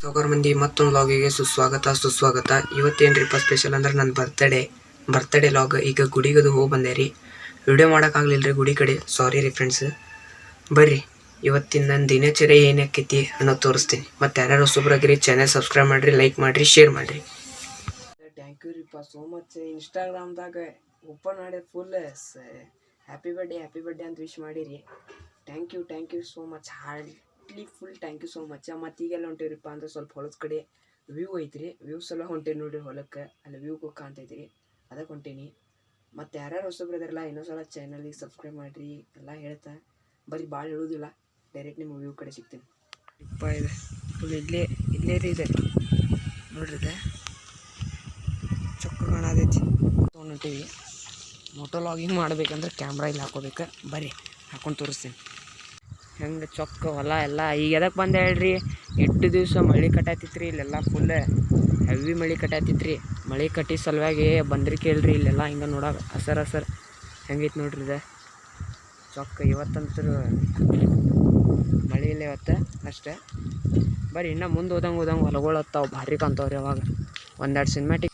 ಸಾಗರ ಮಂದಿ ಮತ್ತೊಂದು ಲಾಗಿಗೆ ಸುಸ್ವಾಗತ. ಇವತ್ತೇನ್ರಿಪ್ಪ ಸ್ಪೆಷಲ್ ಅಂದ್ರೆ ನನ್ನ ಬರ್ತ್ಡೇ ಲಾಗ್. ಈಗ ಗುಡಿಗದು ಹೋಗಿ ಬಂದೆ ರೀ. ವಿಡಿಯೋ ಮಾಡೋಕ್ಕಾಗಲಿಲ್ಲ ಗುಡಿ ಕಡೆ, ಸಾರಿ ರೀ ಫ್ರೆಂಡ್ಸ್. ಬರ್ರಿ ಇವತ್ತಿನ ನನ್ನ ದಿನಚರಿ ಏನಾಕೈತಿ ಅನ್ನೋದು ತೋರಿಸ್ತೀನಿ. ಮತ್ತು ಯಾರ್ಯಾರು ಹೊಸಬ್ರಾಗಿರಿ ಚಾನಲ್ ಸಬ್ಸ್ಕ್ರೈಬ್ ಮಾಡಿರಿ, ಲೈಕ್ ಮಾಡಿರಿ, ಶೇರ್ ಮಾಡಿರಿ. ಥ್ಯಾಂಕ್ ಯು ರೀಪ್ಪ ಸೋ ಮಚ್. ಇನ್ಸ್ಟಾಗ್ರಾಮ್ದಾಗ ಓಪನ್ ಮಾಡಿ ಫುಲ್ ಹ್ಯಾಪಿ ಬರ್ಡೇ ಅಂತ ವಿಶ್ ಮಾಡಿರಿ. Thank you so much. Full thank you so much. ಮತ್ತು ಈಗೆಲ್ಲ ಹೊಂಟೇವ್ರಿಪ್ಪ ಅಂದ್ರೆ ಸ್ವಲ್ಪ ಹೊಲದ ಕಡೆ ವ್ಯೂ ಐತ್ರಿ. ವ್ಯೂಸ್ ಎಲ್ಲ ಹೊಂಟೇವಿ ನೋಡಿರಿ ಹೊಲಕ್ಕೆ. ಅಲ್ಲಿ ವ್ಯೂ ಕಾಣ್ತೈತ್ರಿ, ಅದಕ್ಕೆ ಹೊಂಟೇನಿ. ಮತ್ತು ಯಾರ್ಯಾರು ಹೊಸಬ್ರು ಇದಾರಲ್ಲ ಇನ್ನೊಂದ್ಸಲ ಚಾನಲಿಗೆ ಸಬ್ಸ್ಕ್ರೈಬ್ ಮಾಡಿರಿ ಎಲ್ಲ ಹೇಳ್ತಾ. ಬರೀ ಭಾಳ ಹೇಳೋದಿಲ್ಲ, ಡೈರೆಕ್ಟ್ ನಿಮ್ಮ ವ್ಯೂ ಕಡೆ ಸಿಗ್ತೀನಿ. ಇಪ್ಪ ಇದೆ ಫುಲ್ ಇಲ್ಲೇ ರೀ ಇದೆ ನೋಡ್ರಿ. ಇದೆ ಚೊಕ್ಕ ಕಾಣತೈತಿ. ತೊಗೊಂಡಿವಿ ಮೋಟೋ ಲಾಗಿಂಗ್ ಮಾಡ್ಬೇಕಂದ್ರೆ ಕ್ಯಾಮ್ರಾ ಇಲ್ಲಿ ಹಾಕೋಬೇಕು. ಬರ್ರಿ ಹಾಕೊಂಡು ತೋರಿಸ್ತೀನಿ ಹೆಂಗೆ ಚೊಕ್ಕ ಹೊಲ ಎಲ್ಲ. ಈಗ ಎದಕ್ಕೆ ಬಂದೆ ಹೇಳ್ರಿ, 8 ದಿವಸ ಮಳೆ ಕಟ್ಟಾತಿತ್ರಿ ಇಲ್ಲೆಲ್ಲ. ಫುಲ್ ಹೆವಿ ಮಳೆ ಕಟ್ಟಾತಿತ್ರಿ. ಮಳೆ ಕಟ್ಟಿ ಸಲುವಾಗಿ ಬಂದ್ರಿ ಕೇಳ್ರಿ ಇಲ್ಲೆಲ್ಲ. ಹಿಂಗೆ ನೋಡೋಕೆ ಹಸರ್ ಹೆಂಗೈತಿ ನೋಡ್ರಿ. ಇದೆ ಚೊಕ್ಕ. ಇವತ್ತಂತೂ ಮಳೆ ಇಲ್ಲ ಇವತ್ತು ಅಷ್ಟೇ. ಬರ್ರಿ ಇನ್ನೂ ಮುಂದೆ ಹೋದಂಗೆ ಹೊಲಗಳು ಹತ್ತಾವ ಭಾರಿ ಕಾಣ್ತಾವ್ರಿ. ಅವಾಗ ಒಂದೆರಡು ಸಿನಿಮ್ಯಾಟಿಕ್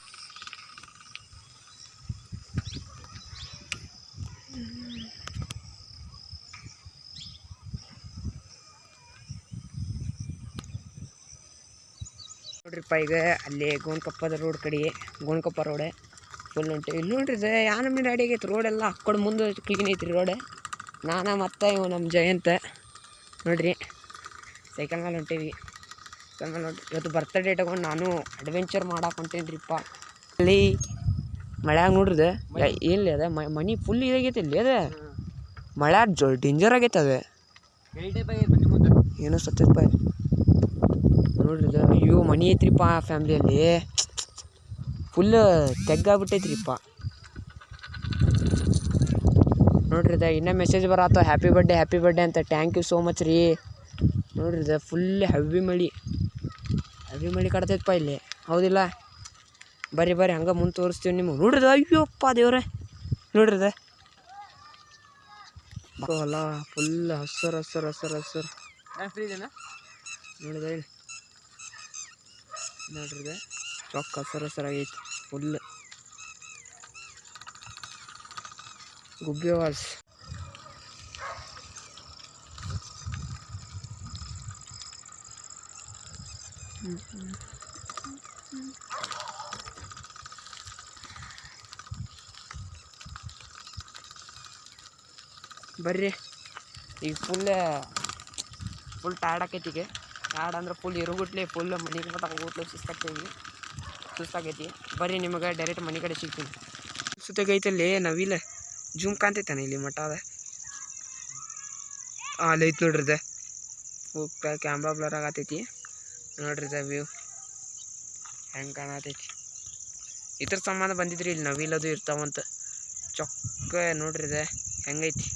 ನೋಡ್ರಿಪ್ಪ. ಈಗ ಅಲ್ಲಿ ಗೋಣಕೊಪ್ಪದ ರೋಡ್ ಕಡೆ, ಗೋಣಕೊಪ್ಪ ರೋಡೆ ಫುಲ್ ಹೊಂಟೇವಿ. ಇಲ್ಲಿ ನೋಡ್ರಿ ಇದು ಯಾವ ನಮ್ಮನೆ ಗಾಡಿ ಆಗೈತೆ. ರೋಡೆಲ್ಲ ಹಾಕ್ಕೊಂಡು ಮುಂದೆ ಕ್ಲೀನ್ ಐತ್ರಿ ರೋಡ್. ನಾನು ಮತ್ತು ಇವು ನಮ್ಮ ಜಯಂತ ನೋಡ್ರಿ ಸೈಕಲ್ ಮೇಲೆ ಹೊಂಟೇವಿ. ಇವತ್ತು ಬರ್ತ್ಡೇ ತಗೊಂಡು ನಾನು ಅಡ್ವೆಂಚರ್ ಮಾಡಕ್ಕೆ ಹೊಂಟೇನ್ರಿಪ್ಪ. ಅಲ್ಲಿ ಮಳ್ಯಾಗ ನೋಡ್ರಿದೆ ಏನಿಲ್ಲ ಅದ ಮನಿ ಫುಲ್ ಇದಾಗೈತೆ. ಇಲ್ಲಿ ಅದ ಮಳೆ ಡೇಂಜರ್ ಆಗೈತೆ. ಅದು ಏನೋ ಸತ್ತೈತೆ ಬಾಯ್ ನೋಡ್ರಿ. ಅಯ್ಯೋ ಮನಿ ಐತ್ರಿಪ್ಪ ಫ್ಯಾಮ್ಲಿಯಲ್ಲಿ ಫುಲ್ ತೆಗ್ಗಾಗ್ಬಿಟ್ಟೈತ್ರಿಪ್ಪ ನೋಡ್ರಿ. ಇನ್ನೂ ಮೆಸೇಜ್ ಬರತ್ತ ಹ್ಯಾಪಿ ಬರ್ಡೇ ಅಂತ. ಥ್ಯಾಂಕ್ ಯು ಸೋ ಮಚ್ ರೀ. ನೋಡ್ರಿ ಫುಲ್ ಹೆವಿ ಮಳೆ ಕಟ್ತೈತಪ್ಪ ಇಲ್ಲಿ, ಹೌದಿಲ್ಲ? ಬರ್ರಿ ಹಂಗೆ ಮುಂದೆ ತೋರಿಸ್ತೀವಿ ನಿಮಗೆ. ನೋಡ್ರಿ ಅಯ್ಯೋಪ್ಪ ದೇವ್ರೆ ನೋಡ್ರಿ ಹೊಲ ಫುಲ್ ಹಸರು ನೋಡಿದೆ ನೋಡ್ರಿ. ಚೊಕ್ಕ ಹಸರಾಗೈತಿ ಫುಲ್. ಗುಬ್ಬಿ ವಾಲ್ಸ್ ಬರ್ರಿ. ಈಗ ಫುಲ್ ಟಯರ್ಡ್ ಆಕೈತಿ. ಈಗ ಟಯರ್ಡ್ ಅಂದ್ರೆ ಫುಲ್ ಇರುಗುಟ್ಲಿ ಫುಲ್ ಮನೆಗೆ ಹೋಗ್ಲಿ ಸುಸ್ತಾಗೈತಿ. ಬರ್ರಿ ನಿಮಗೆ ಡೈರೆಕ್ಟ್ ಮನೆ ಕಡೆ ಸಿಗ್ತೀನಿ. ಸುತ್ತಾಗೈತಲ್ಲಿ ನವಿಲೆ ಜೂಮ್ ಕಾಣ್ತೈತಾನೆ ಇಲ್ಲಿ ಮಠ ಅದ. ಅಲ್ಲಿ ಐತಿ ನೋಡ್ರಿ. ಕ್ಯಾಮ್ರಾ ಬ್ಲರ್ ಆಗತೈತಿ ನೋಡ್ರಿ. ವ್ಯೂ ಹೆಂಗೆ ಕಾಣತೈತಿ. ಇದ್ರ ಸಂಬಂಧ ಬಂದಿದ್ರಿ ಇಲ್ಲಿ ನವಿಲದು ಇರ್ತಾವಂತ. ಚೊಕ್ಕ ನೋಡ್ರಿ ಹೆಂಗೈತಿ.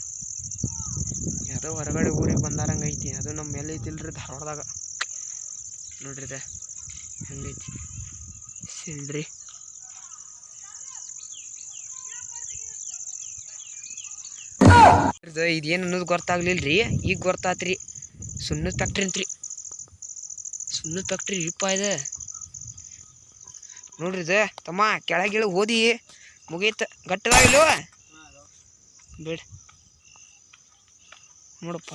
ಯಾವುದೋ ಹೊರಗಡೆ ಊರಿಗೆ ಬಂದಾರಂಗೈತಿ. ಅದು ನಮ್ಮ ಮೇಲೆ ಐತಿಲ್ರಿ ಧಾರವಾಡದಾಗ ನೋಡ್ರಿ. ಹೆಂಗೈತಿ ಸಿಲ್ಡ್ರಿ. ಇದೇನು ಅನ್ನೋದು ಗೊತ್ತಾಗ್ಲಿಲ್ರಿ, ಈಗ ಗೊತ್ತಾತ್ರಿ. ಸುಣ್ಣದ ಫ್ಯಾಕ್ಟ್ರಿ ಅಂತ್ರಿ. ಸುಣ್ಣದ ಫ್ಯಾಕ್ಟ್ರಿ ಇಪ್ಪ ಇದೆ ನೋಡ್ರಿ. ತಮ್ಮ ಕೆಳಗಿಳ ಓದಿ ಮುಗೀತ. ಗಟ್ಟದಾಗಿಲ್ವ ಬೇಡ ನೋಡಪ್ಪ.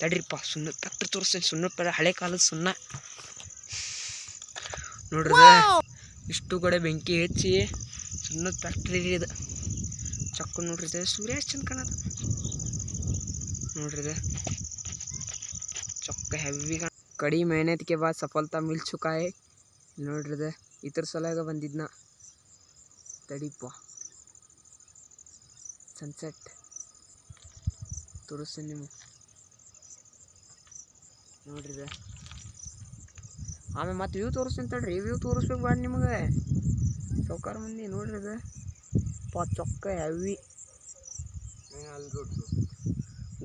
ತಡ್ರಿಪ್ಪ ಸುಣ್ಣದ ಫ್ಯಾಕ್ಟ್ರಿ ತೋರಿಸ್ತೀನಿ. ಸುಣ್ಣದ ಹಳೆ ಕಾಲದ ಸುಣ್ಣ ನೋಡ್ರಿ. ಇಷ್ಟು ಕಡೆ ಬೆಂಕಿ ಹೆಚ್ಚಿ ಸುಣ್ಣದ ಫ್ಯಾಕ್ಟ್ರಿ ಇದು ಚೊಕ್ಕ ನೋಡ್ರಿ. ಸೂರ್ಯ ಚಂದ ಕಾಣದ ನೋಡ್ರಿ. ಚೊಕ್ಕ ಹೆವಿ ಕಡಿ ಮೆಹನತ್ ಕೆ ಬಾದ್ ಸಫಲತಾ ಮಿಲ್ ಚುಕಾ ಹೈ ನೋಡ್ರಿ. ಇತರ ಸಲಾಗ ಬಂದಿದ್ನ. ತಡಿಪ್ಪ ಸನ್ಸೆಟ್ ತೋರಿಸ್ತೀನಿ ನಿಮಗೆ ನೋಡ್ರಿ. ಆಮೇಲೆ ಮತ್ತೆ ವ್ಯೂ ತೋರಿಸ್ತೀನಿ ತಡ್ರಿ. ವ್ಯೂ ತೋರಿಸ್ಬೇಕು ಬಾಡ್ ನಿಮಗೆ ಸೌಕಾರ ಮಂದಿ ನೋಡ್ರಿ. ಚೊಕ್ಕ ಹೆವಿ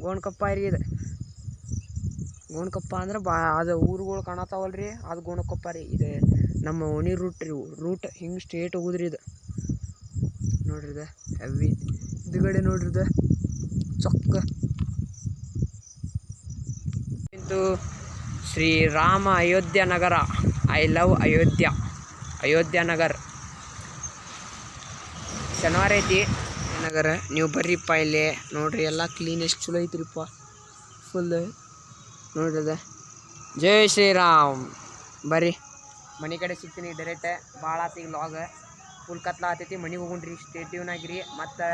ಗೋಣಕೊಪ್ಪ ರೀ. ಇದು ಗೋಣಕೊಪ್ಪ ಅಂದ್ರೆ ಅದು ಊರುಗಳು ಕಾಣತಾವಲ್ರಿ, ಅದು ಗೋಣಕೊಪ್ಪ ರೀ. ಇದು ನಮ್ಮ ಓಣಿ ರೂಟ್ ಹಿಂಗೆ ಸ್ಟ್ರೇಟ್ ಹೋಗುದ್ರಿ. ಇದು ನೋಡ್ರಿ ಹೆವಿ. ಇದುಗಡೆ ನೋಡ್ರಿ ಚೊಕ್ಕ ಶ್ರೀರಾಮ ಅಯೋಧ್ಯ ನಗರ. I love Ayodhya Nagar. ಶನಿವಾರ ಐತಿ ನಗರ. ನೀವು ಬರ್ರಿಪ್ಪ ಇಲ್ಲಿ ನೋಡ್ರಿ, ಎಲ್ಲ ಕ್ಲೀನ್ ಎಷ್ಟು ಚಲೋ ಐತ್ರಿಪ್ಪ. ಫುಲ್ ನೋಡ್ರಿ ಅದ. ಜೈ ಶ್ರೀರಾಮ್. ಬರ್ರಿ ಮನೆ ಕಡೆ ಸಿಗ್ತೀನಿ ಡೈರೆಕ್ಟ್. ಭಾಳ ಆತೀಗ ಲಾಗ್ ಫುಲ್ ಕತ್ಲ ಆತೈತಿ. ಮನೆಗೆ ಹೋಗುಣ್ರಿ, ಸ್ಟೇ ಟ್ಯೂನ್ ಆಗಿರಿ. ಮತ್ತು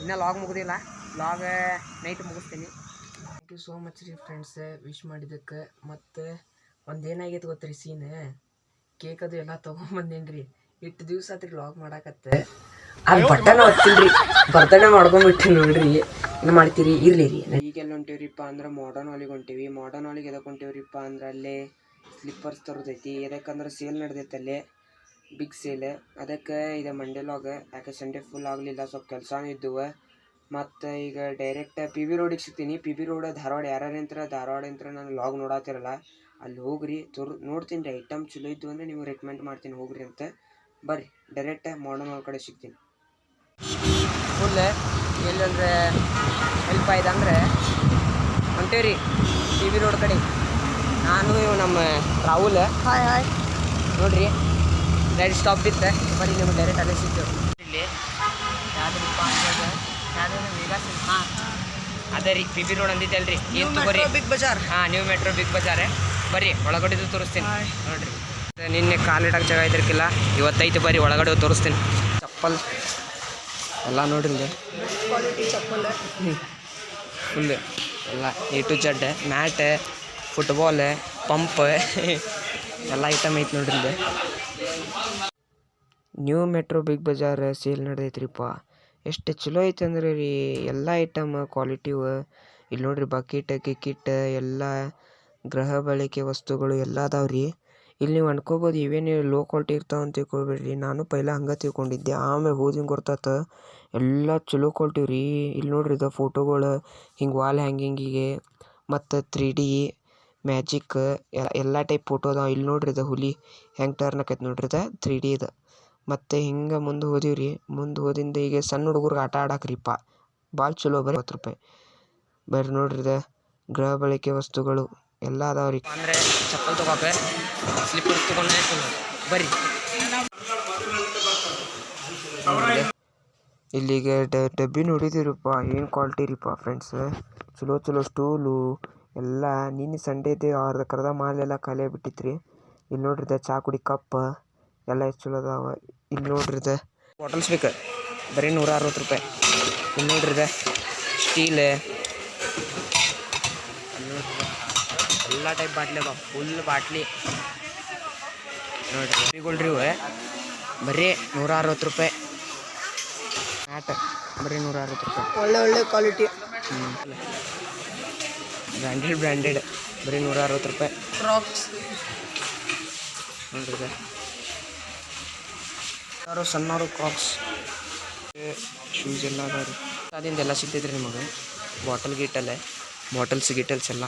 ಇನ್ನೂ ಲಾಗ್ ಮುಗಿದಿಲ್ಲ, ಲಾಗ್ ನೈಟ್ ಮುಗಿಸ್ತೀನಿ. ಥ್ಯಾಂಕ್ ಯು ಸೋ ಮಚ್ ರೀ ಫ್ರೆಂಡ್ಸ್ ವಿಶ್ ಮಾಡಿದ್ದಕ್ಕೆ. ಮತ್ತು ಒಂದೇನಾಗೈತೆ ಗೊತ್ತ್ರಿ ಸೀನ್, ಕೇಕ್ ಅದು ಎಲ್ಲ ತೊಗೊಂಬಂದೇನಿ ರೀ. ಇಷ್ಟು ದಿವಸ ಆತ್ರಿ ಲಾಗ್ ಮಾಡಾಕತ್ತೆ, ಅದು ಬಟನ್ ಒತ್ತಿಲ್ರಿ, ಬರ್ತಡೇ ಮಾಡ್ಕೊಂಬಿಟ್ಟು ನೋಡ್ರಿ. ಏನು ಮಾಡ್ತೀರಿ, ಇರಲಿ ರೀ. ಈಗೆಲ್ಲ ಹೊಂಟೇವ್ರಿಪ್ಪ ಅಂದ್ರೆ ಮಾಡರ್ನ್ ಹಾಲಿಗೆ ಹೊಂಟೀವಿ. ಮಾಡರ್ನ್ ಹಾಲಿಗೆ ಎದಕ್ಕೆ ಹೊಂಟೇವ್ರಿಪ್ಪ ಅಂದ್ರೆ ಅಲ್ಲೇ ಸ್ಲಿಪ್ಪರ್ಸ್ ತರೋದೈತಿ. ಯಾಕಂದ್ರೆ ಸೇಲ್ ನಡೆದೈತೆ ಅಲ್ಲೇ, ಬಿಗ್ ಸೇಲ್. ಅದಕ್ಕೆ ಇದು ಮಂಡೇ ಲಾಗ್. ಯಾಕೆ ಸಂಡೇ ಫುಲ್ ಆಗಲಿಲ್ಲ, ಸ್ವಲ್ಪ ಕೆಲಸನೂ ಇದ್ದವು. ಮತ್ತು ಈಗ ಡೈರೆಕ್ಟ್ ಪಿ ಬಿ ರೋಡಿಗೆ ಸಿಗ್ತೀನಿ. P B road Dharwad. ಯಾರ್ಯಾರಂತ್ರ ಧಾರವಾಡ ಅಂತ ನಾನು ಲಾಗ್ ನೋಡತ್ತಿರಲ್ಲ, ಅಲ್ಲಿ ಹೋಗ್ರಿ ನೋಡ್ತೀನಿ ರೀ. ಐಟಮ್ ಚಲೋ ಇದ್ದು ಅಂದರೆ ನೀವು ರೆಕಮೆಂಡ್ ಮಾಡ್ತೀನಿ ಹೋಗ್ರಿ ಅಂತ. ಬರ್ರಿ ಡೈರೆಕ್ಟ್ ಮಾಡರ್ನ್ ಹಾಲ್ ಕಡೆ ಸಿಗ್ತೀನಿ. ಫುಲ್ ಎಲ್ಲಂದ್ರೆ ಹೆಲ್ಪ್ ಆಯ್ತು ಅಂದರೆ ಹೊಂಟೇವ್ರಿ ಟಿ ವಿ ರೋಡ್ ಕಡೆ. ನಾನು ನಮ್ಮ ರಾಹುಲ್ ಹಾಯ್ ನೋಡ್ರಿ ಗಾಡಿ ಸ್ಟಾಪ್ ಇತ್ತು. ಬರೀ ನಿಮ್ಗೆ ಡೈರೆಕ್ಟ್ ಅಲ್ಲೇ ಸಿಗ್ತೇವೆ. ಇಲ್ಲಿ ಯಾವ್ದಪ್ಪ ಅಂದ್ರೆ ವೇಗಾಸ್. ಹಾಂ ಅದೇ ರೀ ಪಿ ಬಿ ರೋಡ್ ಅಂದಿದ್ದೆ ಅಲ್ರಿ. ಏನು ತಗೋರಿ, ಬಿಗ್ ಬಜಾರ್. ಹಾಂ ನ್ಯೂ ಮೆಟ್ರೋ ಬಿಗ್ ಬಜಾರ್. ಬರ್ರಿ ಒಳಗಡೆದು ತೋರಿಸ್ತೀನಿ ನೋಡ್ರಿ. ನಿನ್ನೆ ಕಾಲಿಡಕ್ಕೆ ಜಾಗ ಇದ್ರಕ್ಕಿಲ್ಲ, ಇವತ್ತೈತೆ ಬರ್ರಿ ಒಳಗಡೆ ತೋರಿಸ್ತೀನಿ. ಚಪ್ಪಲ್ ಎಲ್ಲ ನೋಡ್ರಿ, ಕ್ವಾಲಿಟಿ ಚಪ್ಪಲ್ ಫುಲ್ ಎಲ್ಲ A to Z. Mat, football, pump ಎಲ್ಲ ಐಟಮ್ ಐತೆ ನೋಡ್ರಿ. New Metro Big Bazaar sale ನಡೆದೈತ್ರಿಪ್ಪ. ಎಷ್ಟು ಚಲೋ ಐತೆ ಅಂದ್ರೆ ರೀ, ಎಲ್ಲ ಐಟಮ್ ಕ್ವಾಲಿಟಿವು. ಇಲ್ಲಿ ನೋಡ್ರಿ ಬಕೆಟ್ ಗಿಕ್ಕಿಟ್ ಎಲ್ಲ ಗೃಹ ಬಳಕೆ ವಸ್ತುಗಳು ಎಲ್ಲ ಅದಾವ್ರಿ. ಇಲ್ಲಿ ನೀವು ಅನ್ಕೋಬೋದು ಇವೇನು ಲೋ ಕ್ವಾಲಿಟಿ ಇರ್ತಾವೆ ಅಂತ ತಿಳ್ಕೊಬೇಡ್ರಿ. ನಾನು ಪೈಲ ಹಂಗೆ ತಿಳ್ಕೊಂಡಿದ್ದೆ, ಆಮೇಲೆ ಹೋದಿಂಗೆ ಗೊತ್ತಾತ ಎಲ್ಲ ಚಲೋ ಕ್ವಾಲಿಟಿ ರೀ. ಇಲ್ಲಿ ನೋಡ್ರಿ ಇದು ಫೋಟೋಗಳು ಹಿಂಗೆ ವಾಲ್ ಹ್ಯಾಂಗಿಂಗಿಗೆ ಮತ್ತು 3D ಮ್ಯಾಜಿಕ್ ಎಲ್ಲ ಟೈಪ್ ಫೋಟೋ ಅದಾವೆ. ಇಲ್ಲಿ ನೋಡ್ರಿ ಇದು ಹುಲಿ ಹೆಂಗೆ ಟರ್ನ್ ಆಕೈತೆ ನೋಡ್ರಿ, ಇದು 3D ಇದು. ಮತ್ತು ಹಿಂಗೆ ಮುಂದೆ ಹೋದಿವ್ರಿ. ಮುಂದೆ ಹೋದಿಂದ ಈಗ ಸಣ್ಣ ಹುಡುಗರಿಗೆ ಆಟ ಆಡಾಕ್ರಿಪ್ಪ ಭಾಳ ಚಲೋ. ಬರೀ 20 ರೂಪಾಯಿ. ಬರ್ರಿ ನೋಡ್ರಿ ಇದು ಗೃಹ ಬಳಕೆ ವಸ್ತುಗಳು ಎಲ್ಲ ಅದಾವ್ರಿ. ಅಂದರೆ ಚಪ್ಪಲ್ ತೊಗೋಕೆ ಸ್ಲಿಪ್ಪರ್ಸ್ ತೊಗೊಂಡು ಬರ್ರಿ. ಇಲ್ಲಿಗೆ ಡಬ್ಬಿ ನೋಡಿದಿರಪ್ಪ, ಏನು ಕ್ವಾಲಿಟಿ ರೀಪ್ಪ ಫ್ರೆಂಡ್ಸ್. ಚಲೋ ಸ್ಟೂಲು ಎಲ್ಲ. ನಿನ್ನೆ ಸಂಡೇದು ಕರ್ದ ಮಾಲೆಲ್ಲ ಖಾಲಿ ಆಗಿಬಿಟ್ಟಿತ್ರಿ. ಇಲ್ಲಿ ನೋಡ್ರಿ ಚಾ ಕುಡಿ ಕಪ್ ಎಲ್ಲ ಎಷ್ಟು ಚಲೋ ಅದಾವ. ಇಲ್ಲಿ ನೋಡ್ರಿ ಬಾಟಲ್ಸ್ ಬೇಕು, ಬರೀ 160 ರೂಪಾಯಿ. ಇಲ್ಲಿ ನೋಡ್ರಿ ಸ್ಟೀಲ್ ಎಲ್ಲ ಟೈಪ್ ಬಾಟ್ಲಿ ಅದಾವ, ಫುಲ್ ಬಾಟ್ಲಿ ನೋಡ್ರಿ. ಗೋಲ್ಡ್ರಿ ಇವು ಬರೀ 160 ರೂಪಾಯಿ. ಮ್ಯಾಟ್ ಬರೀ 160 ರೂಪಾಯಿ. ಒಳ್ಳೆ ಕ್ವಾಲಿಟಿ. ಬ್ರ್ಯಾಂಡೆಡ್ ಬರೀ 160 ರೂಪಾಯಿ. ಕ್ರಾಕ್ಸ್ ನೋಡ್ರಿ, ಸಣ್ಣವರು ಕ್ರಾಕ್ಸ್ ಶೂಸ್ ಎಲ್ಲ ಅದಾವ ರೀ. ಅದಿಂದೆಲ್ಲ ಸಿಗ್ತೈತ್ರಿ ನಿಮಗೆ. ಬಾಟಲ್ಸ್ ಗಿಟಲ್ಸ್ ಎಲ್ಲ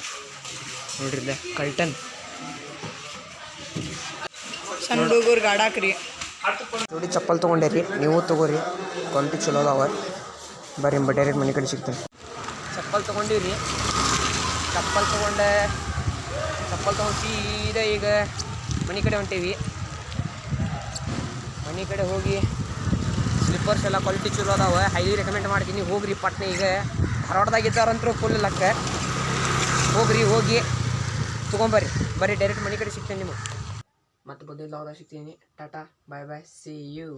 ನೋಡ್ರಿ. ಕಲ್ಟನ್ ಸಣ್ಣ ಹುಡುಗರು ಗಾಡಾಕ್ರಿ. ನೋಡಿ ಚಪ್ಪಲ್ ತೊಗೊಂಡೇರಿ, ನೀವು ತೊಗೋರಿ, ಕ್ವಾಲಿಟಿ ಚಲೋ ಅದಾವ. ಬರ್ರಿ ಡೈರೆಕ್ಟ್ ಮನೆ ಕಡೆ ಸಿಗ್ತೇನೆ. ಚಪ್ಪಲ್ ತೊಗೊಂಡಿವ್ರಿ. ಚಪ್ಪಲ್ ತೊಗೊಂಡು ಸೀದಾ ಈಗ ಮನೆ ಕಡೆ ಹೊಂಟೀವಿ. ಮನೆ ಕಡೆ ಹೋಗಿ ಸ್ಲಿಪ್ಪರ್ಸ್ ಎಲ್ಲ ಕ್ವಾಲಿಟಿ ಚಲೋ ಅದಾವೆ, ಹೈಲಿ ರೆಕಮೆಂಡ್ ಮಾಡ್ತೀನಿ. ಹೋಗ್ರಿ ಪಟ್ನೆ. ಈಗ ಧಾರವಾಡದಾಗಿದ್ದಾರಂತರೂ ಫುಲ್ ಲಕ್ಕ. ಹೋಗಿ ತೊಗೊಂಬರ್ರಿ ಡೈರೆಕ್ಟ್ ಮನೆ ಕಡೆ ಸಿಗ್ತೇನೆ ನಿಮಗೆ. ಮತ್ತೆ ಬದಲಾವಣೆ ಸಿಗ್ತೀನಿ. Tata bye see you.